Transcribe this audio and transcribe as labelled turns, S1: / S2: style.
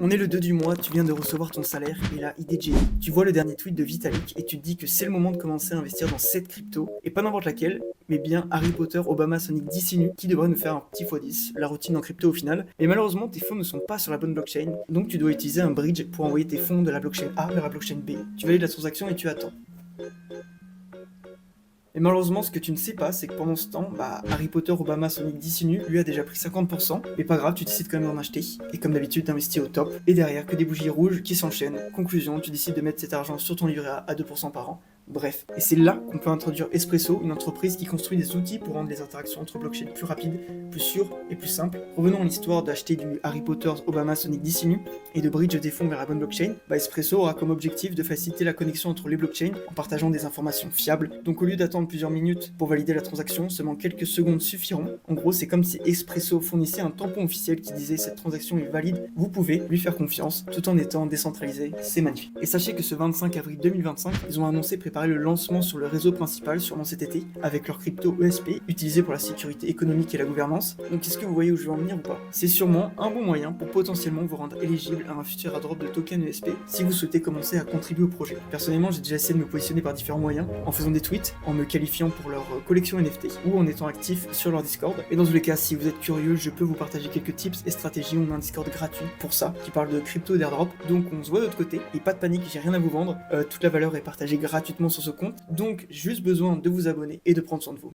S1: On est le 2 du mois, tu viens de recevoir ton salaire et là, IDJ, tu vois le dernier tweet de Vitalik et tu te dis que c'est le moment de commencer à investir dans cette crypto, et pas n'importe laquelle, mais bien Harry Potter, Obama, Sonic, Dicinu, qui devrait nous faire un petit x10, la routine en crypto au final. Mais malheureusement, tes fonds ne sont pas sur la bonne blockchain, donc tu dois utiliser un bridge pour envoyer tes fonds de la blockchain A vers la blockchain B. Tu valides la transaction et tu attends. Et malheureusement, ce que tu ne sais pas, c'est que pendant ce temps, Harry Potter, Obama, Sonic, Dicinu, lui a déjà pris 50%, mais pas grave, tu décides quand même d'en acheter, et comme d'habitude, d'investir au top, et derrière, que des bougies rouges qui s'enchaînent. Conclusion, tu décides de mettre cet argent sur ton livret A à 2% par an. Bref, et c'est là qu'on peut introduire Espresso, une entreprise qui construit des outils pour rendre les interactions entre blockchains plus rapides, plus sûres et plus simples. Revenons à l'histoire d'acheter du Harry Potter, Obama, Sonic, Dicinu et de bridge des fonds vers la bonne blockchain. Espresso aura comme objectif de faciliter la connexion entre les blockchains en partageant des informations fiables. Donc au lieu d'attendre plusieurs minutes pour valider la transaction, seulement quelques secondes suffiront. En gros, c'est comme si Espresso fournissait un tampon officiel qui disait cette transaction est valide, vous pouvez lui faire confiance tout en étant décentralisé. C'est magnifique. Et sachez que ce 25 avril 2025, ils ont annoncé préparer le lancement sur le réseau principal sûrement cet été avec leur crypto ESP utilisé pour la sécurité économique et la gouvernance. Donc est-ce que vous voyez où je veux en venir ou pas? C'est sûrement un bon moyen pour potentiellement vous rendre éligible à un futur airdrop de token ESP si vous souhaitez commencer à contribuer au projet. Personnellement, j'ai déjà essayé de me positionner par différents moyens, en faisant des tweets, en me qualifiant pour leur collection NFT ou en étant actif sur leur Discord. Et dans tous les cas, si vous êtes curieux, je peux vous partager quelques tips et stratégies. On a un Discord gratuit pour ça, qui parle de crypto et d'airdrop. Donc on se voit de l'autre côté, et pas de panique, j'ai rien à vous vendre. Toute la valeur est partagée gratuitement sur ce compte, donc juste besoin de vous abonner et de prendre soin de vous.